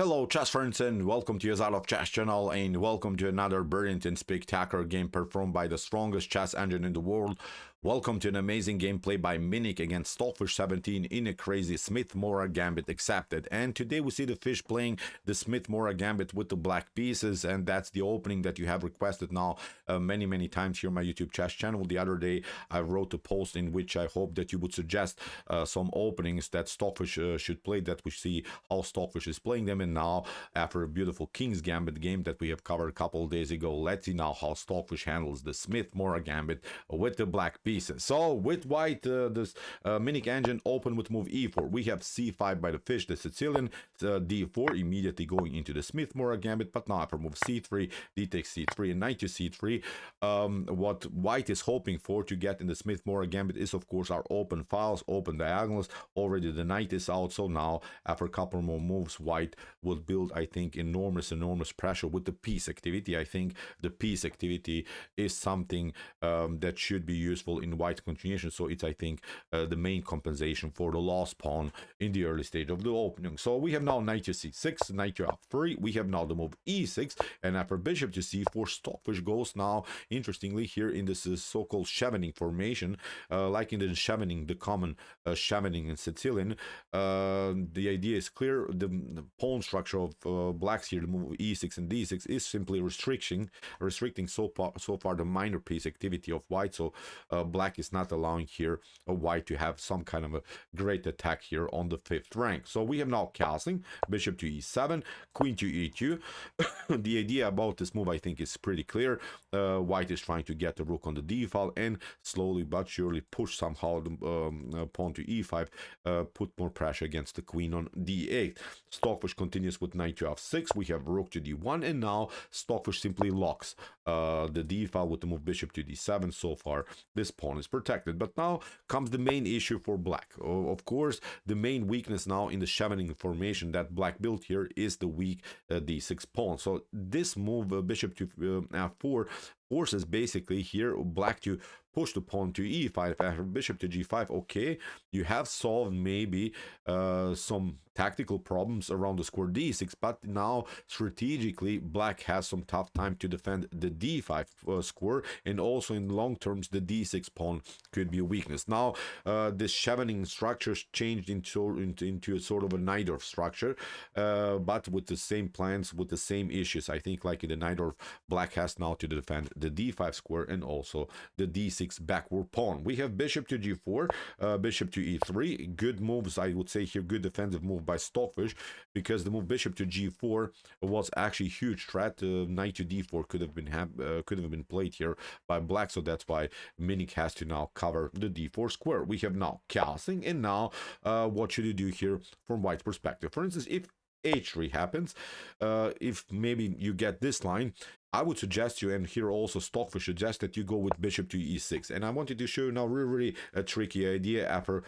Hello chess friends and welcome to your Out of Chess channel and welcome to another brilliant and spectacular game performed by the strongest chess engine in the world. Welcome to an amazing gameplay by Minic against Stockfish 17 in a crazy Smith-Morra Gambit accepted. And today we see the fish playing the Smith-Morra Gambit with the black pieces, and that's the opening that you have requested now many times here on my YouTube chess channel. The other day I wrote a post in which I hope that you would suggest some openings that Stockfish should play, that we see how Stockfish is playing them. And now, after a beautiful King's Gambit game that we have covered a couple of days ago, let's see now how Stockfish handles the Smith-Morra Gambit with the black pieces. So with white, this Minic engine open with move e4. We have c5 by the fish, the Sicilian, d4 immediately going into the Smith-Morra Gambit. But now after move c3, d takes c3 and knight to c3. What white is hoping for to get in the Smith-Morra Gambit is of course our open files, open diagonals. Already the knight is out, so now after a couple more moves, white will build, I think, enormous pressure with the piece activity. I think the piece activity is something that should be useful in white continuation, so it's, I think, the main compensation for the lost pawn in the early stage of the opening. So we have now knight to c6, knight to f3. We have now the move e6, and after bishop to c4, Stockfish goes now, interestingly, here in this so-called Scheveningen formation, like in the Scheveningen, the common Scheveningen and Sicilian. The idea is clear. The pawn structure of blacks here, the move e6 and d6, is simply restricting so far the minor piece activity of white. So black is not allowing here white to have some kind of a great attack here on the 5th rank. So we have now castling, bishop to e7, queen to e2. The idea about this move, I think, is pretty clear. White is trying to get the rook on the d file and slowly but surely push somehow the pawn to e5, put more pressure against the queen on d8. Stockfish continues with knight to f6. We have rook to d1, and now Stockfish simply locks the d file with the move bishop to d7. So far this pawn is protected, but now comes the main issue for black. Of course, the main weakness now in the Scheveningen formation that black built here is the weak d6 pawn. So this move, bishop to f4, forces basically here black to push the pawn to e5 after bishop to g5. Okay, you have solved maybe some tactical problems around the square d6, but now strategically black has some tough time to defend the d5 square, and also in long terms the d6 pawn could be a weakness. Now this Scheveningen structure changed into a sort of a Najdorf structure, but with the same plans, with the same issues. I think like in the Najdorf, black has now to defend the d5 square and also the d6 backward pawn. We have bishop to g4, bishop to e3. Good moves, I would say here, good defensive move by Stockfish, because the move bishop to g4 was actually a huge threat. Knight to d4 could have been played here by black, so that's why Minic has to now cover the d4 square. We have now castling, and now what should you do here from white's perspective? For instance, if h3 happens, if maybe you get this line, I would suggest you, and here also Stockfish suggests, that you go with bishop to e6. And I wanted to show you now really a tricky idea after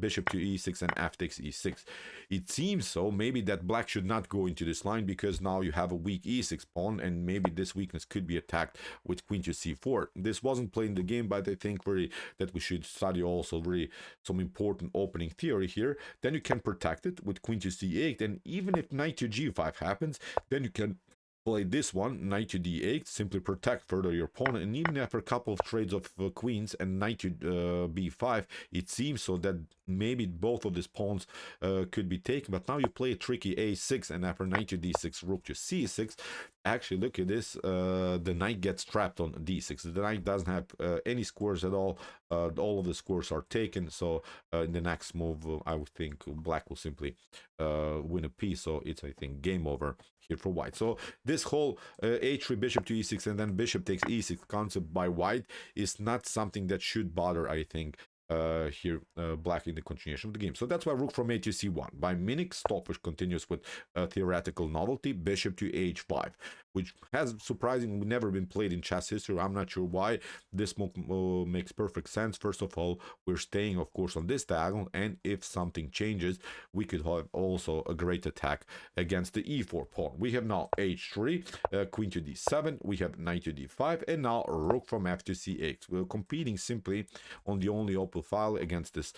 bishop to e6 and f takes e6. It seems so maybe that black should not go into this line, because now you have a weak e6 pawn, and maybe this weakness could be attacked with queen to c4. This wasn't played in the game, but I think really that we should study also really some important opening theory here. Then you can protect it with queen to c8, and even if knight to g5 happens, then you can play this one, knight to d8, simply protect further your pawn. And even after a couple of trades of queens and knight to b5, it seems so that maybe both of these pawns could be taken. But now you play a tricky a6, and after knight to d6, rook to c6. Actually, look at this, the knight gets trapped on d6. The knight doesn't have any squares at all. All of the squares are taken, so in the next move, I would think black will simply win a piece. So it's, I think, game over here for white. So this whole h3, bishop to e6, and then bishop takes e6 concept by white is not something that should bother, I think, here black in the continuation of the game. So that's why rook from a to c1 by Minic. Stockfish continues with theoretical novelty, bishop to h5. which has surprisingly never been played in chess history. I'm not sure why. This move makes perfect sense. First of all, we're staying, of course, on this diagonal, and if something changes, we could have also a great attack against the e4 pawn. We have now h3, queen to d7, we have knight to d5, and now rook from f to c8. We're competing simply on the only open file against this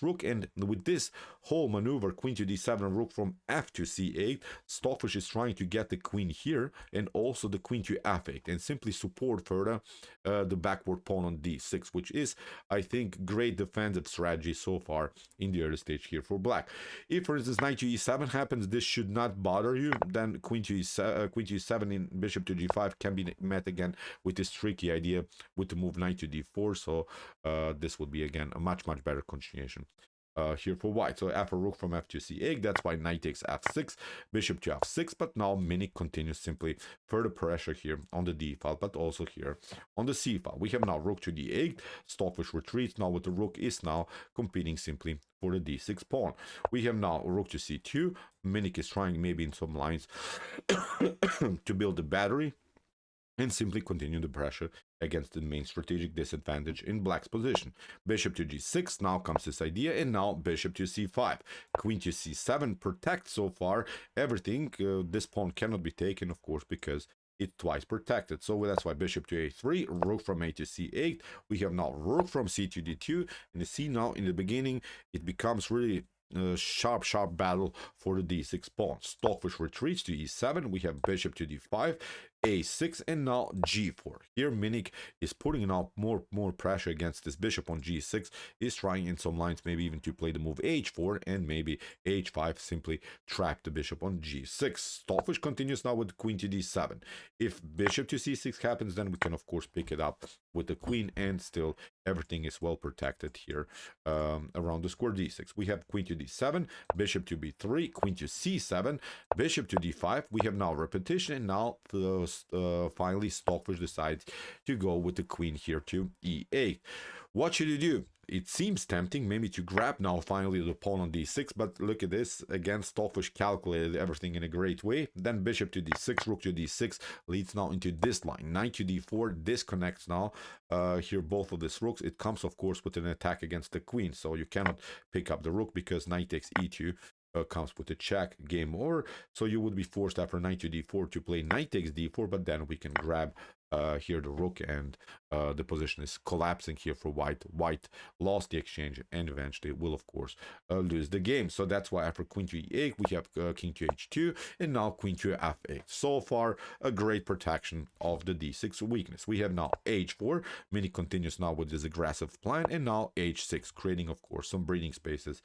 rook, and with this whole maneuver, queen to d7, rook from f to c8, Stockfish is trying to get the queen here and also the queen to f8 and simply support further the backward pawn on d6, which is, I think, great defensive strategy so far in the early stage here for black. If, for instance, knight to e7 happens, this should not bother you. Then queen to e7 in bishop to g5 can be met again with this tricky idea with the move knight to d4. So this would be again a much better continuation here for white. So after rook from f to c8, that's why knight takes f6, bishop to f6, but now Minic continues simply further pressure here on the d file, but also here on the c file. We have now rook to d8, Stockfish retreats. Now with the rook is now competing simply for the d6 pawn. We have now rook to c2, Minic is trying maybe in some lines to build the battery and simply continue the pressure against the main strategic disadvantage in black's position. Bishop to g6, now comes this idea, and now bishop to c5. Queen to c7 protects so far everything. This pawn cannot be taken, of course, because it's twice protected. So that's why bishop to a3, rook from a to c8. We have now rook from c to d2, and you see now in the beginning it becomes really sharp battle for the d6 pawn. Stockfish retreats to e7. We have bishop to d5, a6, and now g4. Here Minic is putting out more pressure against this bishop on g6, is trying in some lines maybe even to play the move h4 and maybe h5, simply trap the bishop on g6. Stockfish continues now with queen to d7. If bishop to c6 happens, then we can of course pick it up with the queen, and still everything is well protected here around the square d6. We have queen to d7, bishop to b3, queen to c7, bishop to d5. We have now repetition, and now finally Stockfish decides to go with the queen here to e8. What should you do? It seems tempting maybe to grab now finally the pawn on d6, but look at this. Again, Stockfish calculated everything in a great way. Then bishop to d6, rook to d6 leads now into this line. Knight to d4 disconnects now here both of these rooks. It comes of course with an attack against the queen, so you cannot pick up the rook because knight takes e2 comes with a check, game over. So you would be forced after knight to d4 to play knight takes d4, but then we can grab here the rook, and the position is collapsing here for white. White lost the exchange and eventually will of course lose the game. So that's why after queen to e8 we have king to h2, and now queen to f8. So far a great protection of the d6 weakness. We have now h4. Minic continues now with this aggressive plan, and now h6, creating of course some breathing spaces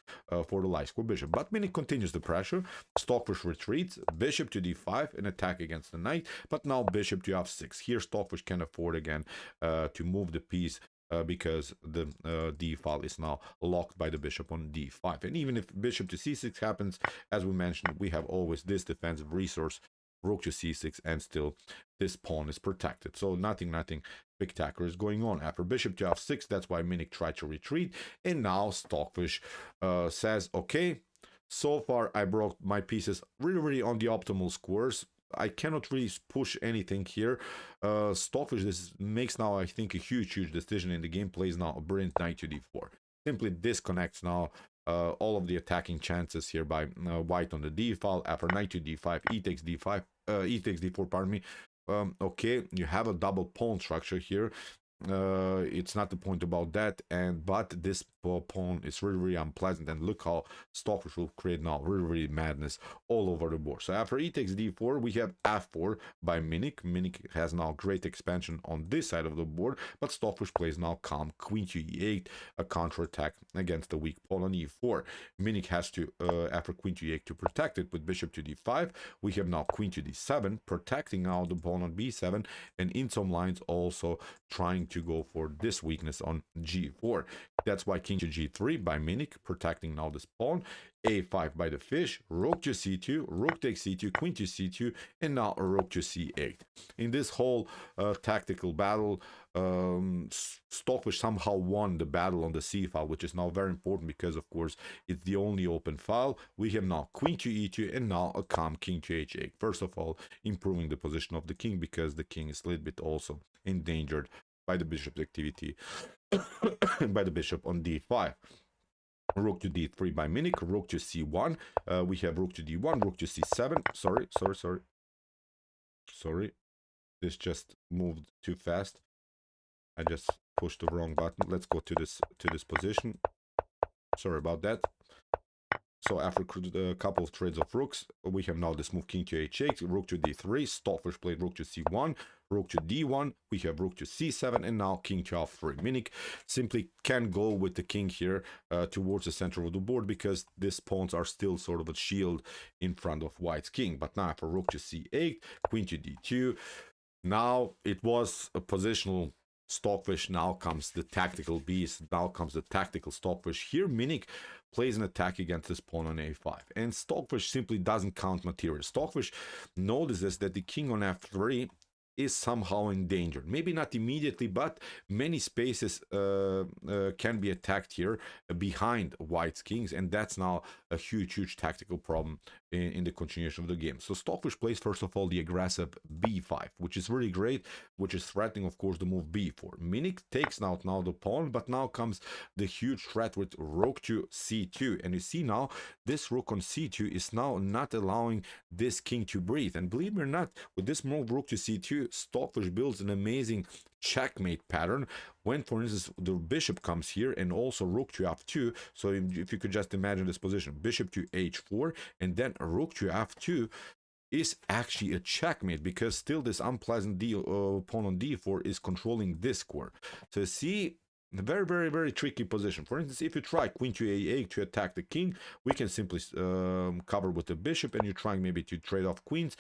for the light square bishop. But Minic continues the pressure. Stockfish retreats, bishop to d5, an attack against the knight, but now bishop to f6. Here Stockfish can afford again to move the piece because the d file is now locked by the bishop on d5. And even if bishop to c6 happens, as we mentioned, we have always this defensive resource, rook to c6, and still this pawn is protected. So nothing spectacular is going on. After bishop to f6, that's why Minic tried to retreat, and now Stockfish says, okay, so far I brought my pieces really on the optimal squares. I cannot really push anything here. Stockfish this makes now, I think, a huge decision in the game. Plays now a brilliant knight to d4. Simply disconnects now all of the attacking chances here by white on the d file. After knight to d5, e takes d5, e takes d4, pardon me. Okay, you have a double pawn structure here. It's not the point about that, but this pawn is really unpleasant, and look how Stockfish will create now really madness all over the board. So after e takes d4, we have f4 by Minic. Minic has now great expansion on this side of the board, but Stockfish plays now calm queen to e8, a counterattack against the weak pawn on e4. Minic has to after queen to e8 to protect it with bishop to d5. We have now queen to d7, protecting now the pawn on b7, and in some lines also trying to go for this weakness on g4. That's why king to g3 by Minic, protecting now this pawn. a5 by the fish, rook to c2, rook takes c2, queen to c2, and now a rook to c8. In this whole tactical battle, Stockfish somehow won the battle on the c file, which is now very important because, of course, it's the only open file. We have now queen to e2 and now a calm king to h8. First of all, improving the position of the king because the king is a little bit also endangered by the bishop's activity by the bishop on d5. Rook to d3 by Minic, rook to c1. We have rook to d1, rook to c7. Sorry. This just moved too fast. I just pushed the wrong button. Let's go to this position. Sorry about that. So after a couple of trades of rooks, we have now this move king to h8, rook to d3, Stockfish played rook to c1, rook to d1, we have rook to c7, and now king to f3. Minic simply can go with the king here towards the center of the board because these pawns are still sort of a shield in front of white's king. But now for rook to c8, queen to d2, now it was a positional Stockfish, now comes the tactical beast, now comes the tactical Stockfish. Here Minic plays an attack against this pawn on a5, and Stockfish simply doesn't count material. Stockfish notices that the king on f3 is somehow endangered. Maybe not immediately, but many spaces can be attacked here behind white's kings, and that's now a huge tactical problem in the continuation of the game. So Stockfish plays first of all the aggressive b5, which is really great, which is threatening, of course, the move b4. Minic takes now the pawn, but now comes the huge threat with rook to c2, and you see now this rook on c2 is now not allowing this king to breathe. And believe me or not, with this move rook to c2, Stockfish builds an amazing checkmate pattern when, for instance, the bishop comes here and also rook to f2. So if you could just imagine this position, bishop to h4 and then rook to f2 is actually a checkmate because still this unpleasant pawn on d4 is controlling this square. So see, a very tricky position. For instance, if you try queen to a8 to attack the king, we can simply cover with the bishop, and you're trying maybe to trade off queens.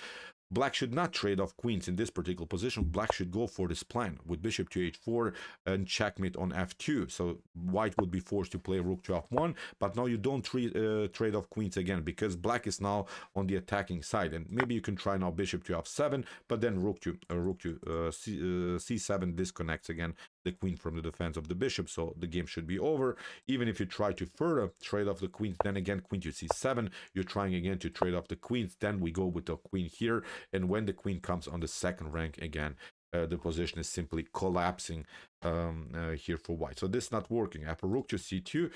Black should not trade off queens in this particular position. Black should go for this plan with bishop to h4 and checkmate on f2. So white would be forced to play rook to f1, but now you don't trade off queens again because black is now on the attacking side. And maybe you can try now bishop to f7, but then rook to c7 disconnects again the queen from the defense of the bishop, so the game should be over. Even if you try to further trade off the queens, then again queen to c7, you're trying again to trade off the queens, then we go with the queen here, and when the queen comes on the second rank again, the position is simply collapsing here for white. So this is not working. After rook to c2,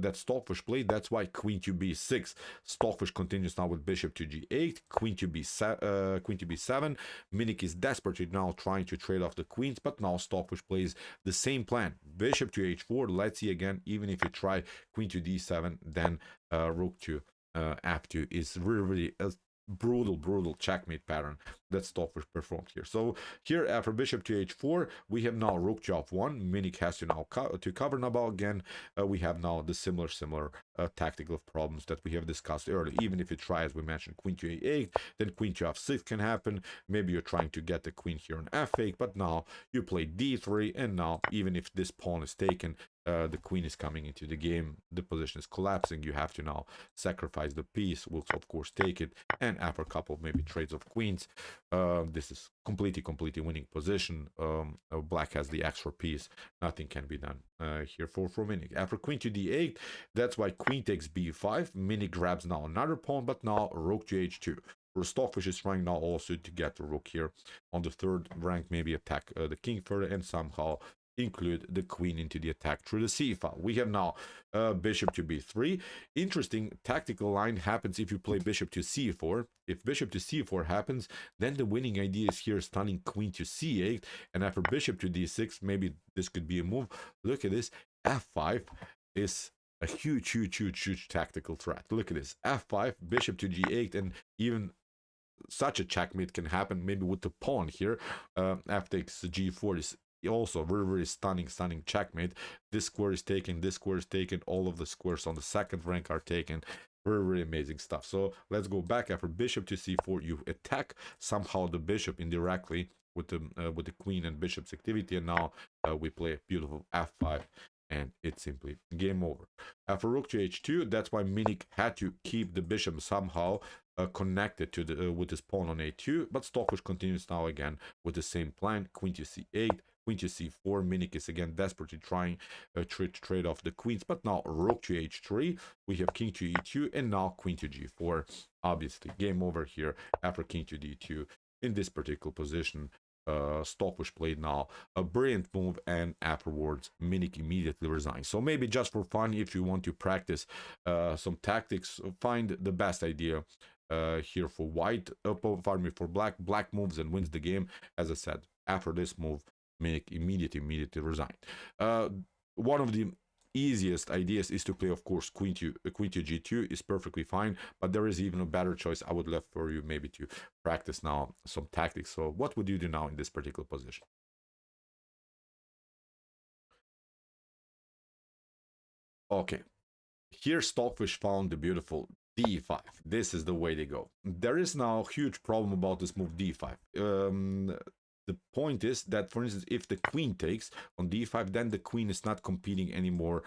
that Stockfish played, that's why queen to b6. Stockfish continues now with bishop to g8, queen to b7. Minic is desperately now trying to trade off the queens, but now Stockfish plays the same plan. Bishop to h4. Let's see again, even if you try queen to d7, then rook to f2 is really brutal checkmate pattern that Stockfish performed here. So here after bishop to h4, we have now rook to f1. Minic has to now to cover now again. We have now the similar tactical problems that we have discussed earlier. Even if you try, as we mentioned, queen to a8, then queen to f6 can happen. Maybe you're trying to get the queen here on f8, but now you play d3, and now even if this pawn is taken, the queen is coming into the game, the position is collapsing, you have to now sacrifice the piece. We'll of course take it, and after a couple of maybe trades of queens, this is completely winning position. Black has the extra piece, nothing can be done here for Minic. After queen to d8, that's why queen takes b5. Minic grabs now another pawn, but now rook to h2. Stockfish is trying now also to get the rook here on the third rank, maybe attack the king further, and somehow include the queen into the attack through the c file. We have now bishop to b3. Interesting tactical line happens if you play bishop to c4. If bishop to c4 happens, then the winning idea is here stunning queen to c8, and after bishop to d6, maybe this could be a move. Look at this, f5 is a huge tactical threat. Look at this, f5, bishop to g8, and even such a checkmate can happen maybe with the pawn here. F takes g4 is also very stunning checkmate. This square is taken, this square is taken, all of the squares on the second rank are taken. Very amazing stuff. So let's go back. After bishop to c4, you attack somehow the bishop indirectly with the queen and bishop's activity, and now we play a beautiful f5, and it's simply game over. After rook to h2, that's why Minic had to keep the bishop somehow connected to the with his pawn on a2, but Stockfish continues now again with the same plan: queen to c8, queen to c4. Minic is again desperately trying to trade off the queens, but now rook to h3, we have king to e2, and now queen to g4. Obviously, game over here after king to d2 in this particular position. Stockfish played now a brilliant move, and afterwards Minic immediately resigned. So maybe just for fun, if you want to practice some tactics, find the best idea here for white, pardon me, for black. Black moves and wins the game. As I said, after this move, Minic immediately resigned. One of the easiest ideas is to play, of course, queen to g2 is perfectly fine, but there is even a better choice I would love for you maybe to practice now some tactics. So what would you do now in this particular position? Okay, here Stockfish found the beautiful d5. This is the way they go. There is now a huge problem about this move d5. The point is that, for instance, if the queen takes on d5, then the queen is not competing anymore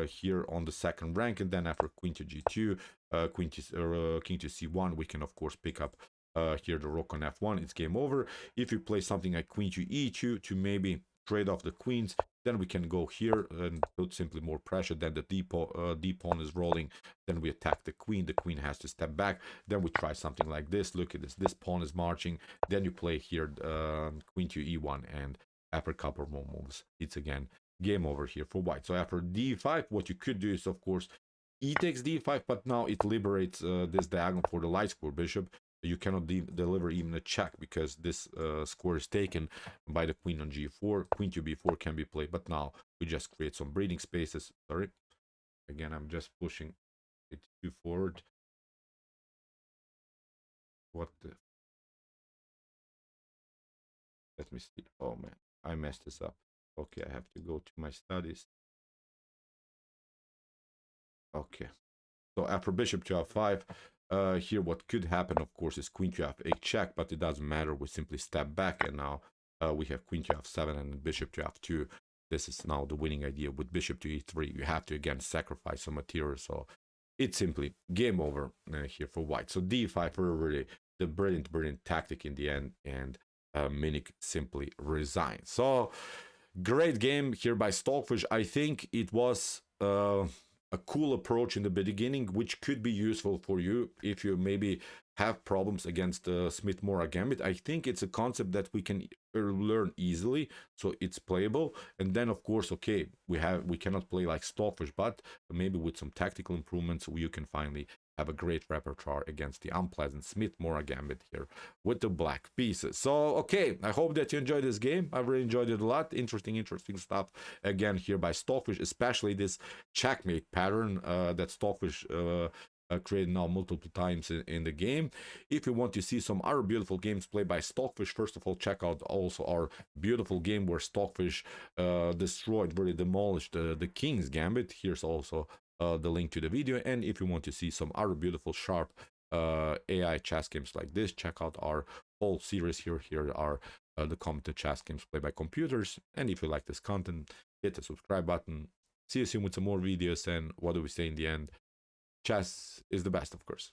here on the second rank, and then after queen to g2, king to c1, we can of course pick up here the rook on f1. It's game over. If you play something like queen to e2 to maybe trade off the queens, then we can go here and put simply more pressure. Then the d pawn is rolling. Then we attack the queen. The queen has to step back. Then we try something like this. Look at this. This pawn is marching. Then you play here queen to e1, and after a couple more moves, it's again game over here for white. So after d5, what you could do is, of course, e takes d5, but now it liberates this diagonal for the light square bishop. You cannot deliver even a check because this square is taken by the queen on g4. Queen to b4 can be played, but now we just create some breathing spaces. Sorry, again, I'm just pushing it too forward. What the? Let me see. Oh man, I messed this up. Okay, I have to go to my studies. Okay, so after bishop to f5, here what could happen, of course, is queen to f8 check, but it doesn't matter. We simply step back, and now we have queen to f7 and bishop to f2. This is now the winning idea. With bishop to e3, you have to again sacrifice some material, so it's simply game over here for white. So d5 for really the brilliant tactic in the end, and Minic simply resigns. So great game here by Stockfish. I think it was a cool approach in the beginning, which could be useful for you if you maybe have problems against the Smith-Morra Gambit. I think it's a concept that we can learn easily, so it's playable. And then, of course, okay, we cannot play like Stockfish, but maybe with some tactical improvements, you can finally have a great repertoire against the unpleasant Smith-Morra Gambit here with the black pieces. So, okay, I hope that you enjoyed this game. I really enjoyed it a lot. Interesting stuff again here by Stockfish, especially this checkmate pattern that Stockfish created now multiple times in the game. If you want to see some other beautiful games played by Stockfish, first of all, check out also our beautiful game where Stockfish destroyed, really demolished the King's Gambit. Here's also the link to the video. And if you want to see some other beautiful, sharp AI chess games like this, check out our whole series here. Here are the commented chess games played by computers. And if you like this content, hit the subscribe button. See you soon with some more videos. And what do we say in the end? Chess is the best, of course.